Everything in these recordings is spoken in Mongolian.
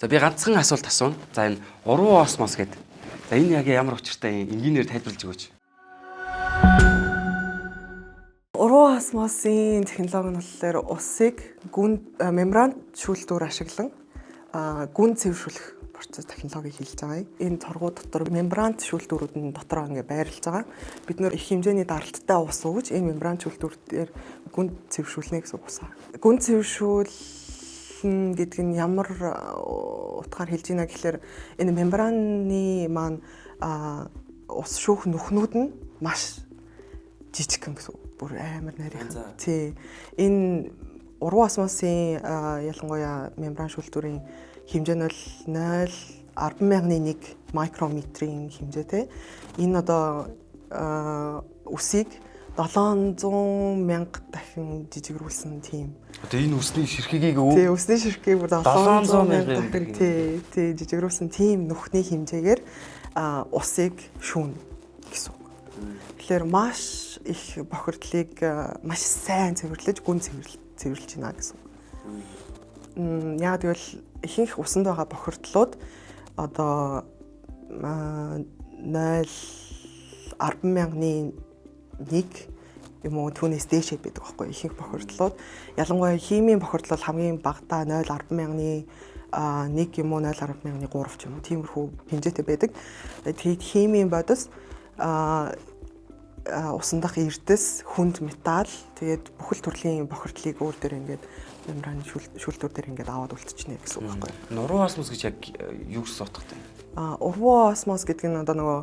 За би ганцхан асуулт асууна. За энэ уруу осмос гэдэг. За энэ яг ямар учиртай энгийнээр тайлбарлаж өгөөч. Уруу осмосын технологи нь болохоор усыг мембран шүүлтүүр ашиглан гүн цэвэршүүлэх процесс технологи хийж байгаа. Энэ торгуу дотор мембран шүүлтүүрүүд нь дотроо ингээ байрлаж байгаа. Бид нэр их хэмжээний даралттай ус ууж энэ мембран шүүлтүүр дээр гүн цэвэршүүлнэ гэсэн үг. Гүн цэвэршүүлнэ гэдэг нь ямар утгаар хэлж байна гэхээр энэ мембраны маань ус шүүх нүхнүүд нь маш жижигхэн гэсэн үг. Бүр амар нарийнхан. Тий. Энэ уруу осмосын ялангуяа мембран шүүлтүүрийн хэмжээ нь бол 0.10,000-1 микрометрийн хэмжээтэй. Энэ одоо үсийг 700,000 дахин жижигрүүлсэн тийм. Одоо энэ үсний ширхгийг өө. Тий, үсний ширхгийг бүр 700,000 дахин тий жижигрүүлсэн тийм нүхний хэмжээгээр усыг шүүнэ гэсэн. Тэгэхээр маш их бохирдлыг маш сайн цэвэрлэж гүн цэвэрлж байна гэсэн. Яг тэгвэл ихэнх усанд байгаа бохирдлууд одоо 0.10,000-1 юм уу түүнээс дээшээ байдаг байхгүй ихэнх бохирдлууд. Ялангуяа химийн бохирдол хамгийн багадаа 0.10,000-1 юм уу 0.10,000-3 ч юм уу тиймэрхүү хэмжээтэй байдаг. Тэгээд химийн бодис усан дах эрдэс, хүнд металл, тэгээд бүхэл төрлийн бохирдлыг өөр дээр ингээд мембраны шүүлтүүр дээр ингээд аваад үлдчихнэ гэсэн үг байхгүй. Уруу осмос гэж яг юу гэсэн утгатай? Уруу осмос гэдэг нь одоо нөгөө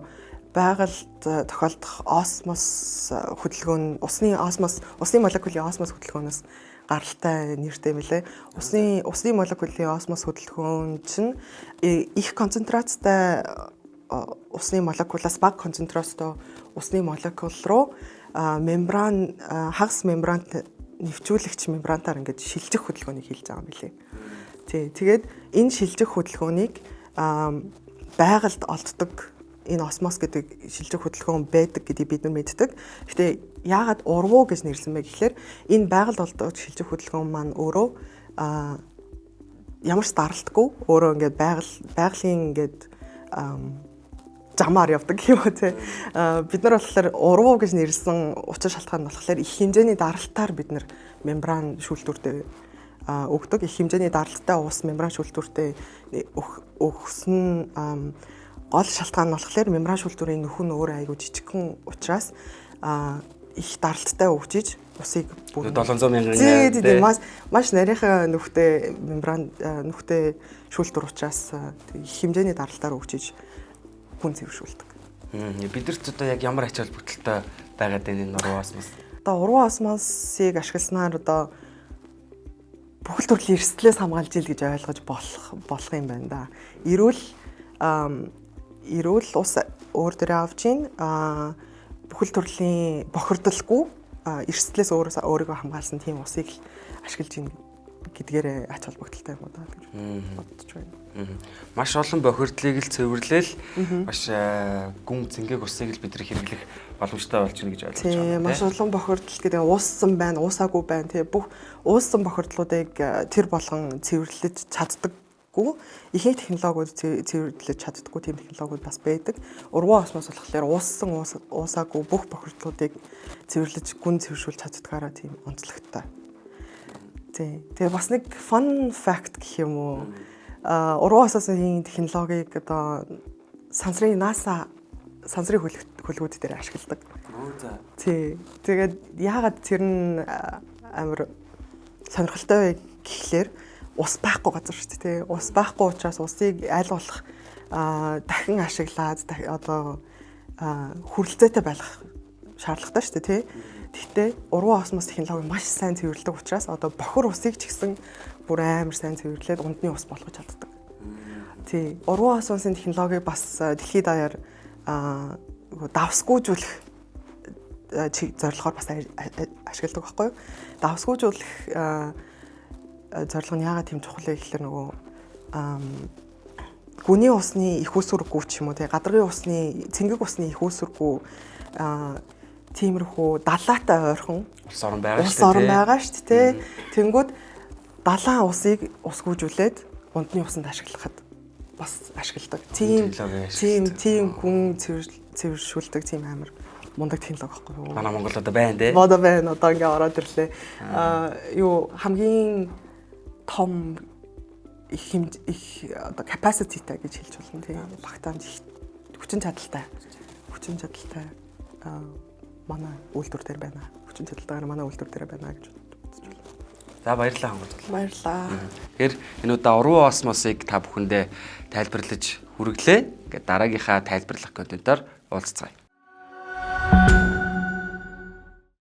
байгальд тохиолдох осмос хөдөлгөөн, усны молекулын осмос хөдөлгөөнөөс гаралтай нэртэй мөлий. Усны молекулын осмос хөдөлгөөн чинь их концентрацтай усны молекулаас бага концентрацтай усны молекул руу мембран хагас мембрант нэвчүүлэгч мембрантаар ингээд шилжих хөдөлгөөнийг хийж байгаа юм билээ. Тий. Тэгээд энэ шилжих хөдөлгөөнийг байгальд олддог энэ осмос гэдэг шилжих хөдөлгөөн байдаг гэдгийг бид нар мэддэг. Гэхдээ яагаад урвуу гэж нэрлсэн бэ гэхээр энэ байгальд олддог шилжих хөдөлгөөн маань өөрөө ямар ч даралтгүй өөрөө ингээд байгалийн ингээд замаар явдаг юм уу те. Бид нар болохоор урвуу гэж нэрлсэн учир шалтгаан нь болохоор их хэмжээний даралтаар бид нар мембран шүүлтүүртэй өгдөг. Их хэмжээний даралттай ус мембран шүүлтүүртэй өгсөн гол шалтгаан нь болохоор мембран шүүлтүүрийн нөхөн өөрөө айгүй жижигхэн учраас их даралттай өгчиж усыг бүр 700,000 тий маш нарийнхан нүхтэй мембран нүхтэй шүүлтүүр учраас их хэмжээний даралтаар өгчиж хүн цэвэршүүлдэг. Бидэрт одоо яг ямар ач холбогдолтой байгаад байна энэ уруу осмос? Одоо уруу осмосыг ашигласнаар одоо бүхэл төрлийн эрсдлээс хамгаалж ил гэж ойлгож болох юм байна да. Эрүүл ус өөр дээрээ авч ийн бүхэл төрлийн бохирдолгүй эрсдлээс өөрийгөө хамгаалсан тийм усыг ашиглаж ийн гэдгээр ач холбогдолтой юм уу гэж бодож байна. Маш олон бохирдлыг л цэвэрлээл маш гүн цэнгээг усыг л бид нар хэрэглэх боломжтой болж байна гэж ойлгож байна. Тийм маш олон бохирдол гэдэг ууссан байна, уусаагүй байна. Тэгээ бүх ууссан бохирдлуудыг тэр болгон цэвэрлэж чаддаггүй. Ихэнх технологиуд цэвэрлэж чаддаггүй тийм технологиуд бас байдаг. Урвуу осмос болохоор ууссан уусаагүй бүх бохирдлуудыг цэвэрлэж гүн цэвэршүүлж чаддгаараа тийм онцлогтой. Тэгээ бас нэг fun fact гэх юм уу. Урвуу осмосын технологиг одоо NASA сансрын хөлгүүд дээр ашигладаг. Тий. Тэгээд яагаад тэр нь амар сонирхолтой вэ гэхлээр ус байхгүй газар шүү дээ. Ус байхгүй учраас усыг аль болох дахин ашиглаад одоо хүрэлцээтэй байх шаардлагатай шүү дээ, тий. Гэхдээ урвуу осмос технологи маш сайн цэвэрлдэг учраас одоо бохир усыг ч гэсэн бүр амар сайн цэвэрлээд ундны ус болгож чаддаг. Тий. Урвуу осмосын технологиг бас дэлхийд даяар давсгүйжүүлэх зорилгоор бас ашигладаг байхгүй юу? Давсгүйжүүлэх зорилго нь яагаад тийм чухал вэ гэхээр нөгөө гүний усны их үүсвэргүй ч юм уу тий гадаргын усны цэнгэг усны их үүсвэргүй тиймэрхүү далаатай ойрхон улс орон байгаа шүү дээ. Тэнгүүд далайн усыг усгүйжүүлээд ундны усанд ашиглахад бас ашигладаг. Тийм гүн цэвэршүүлдэг тийм амар мундаг технологи байхгүй юу? Манай Монголд одоо байна те. Одоо байна. Одоо ингээ ороод ирлээ. Юу хамгийн том их одоо capacity-тай гэж хэлж болно тийм. Багтаамж их хүчин чадалтай манай үйлдвэр дээр байна. Хүчин чадалтайгаар манай үйлдвэр дээр байна гэж бодож байна. За баярлалаа хангаж. Баярлалаа. Тэгэхээр энэ удаа уруу осмосыг та бүхэндээ тайлбарлаж хүргэлээ. Ингээд дараагийнхаа тайлбарлах контентоор уулзцгаая.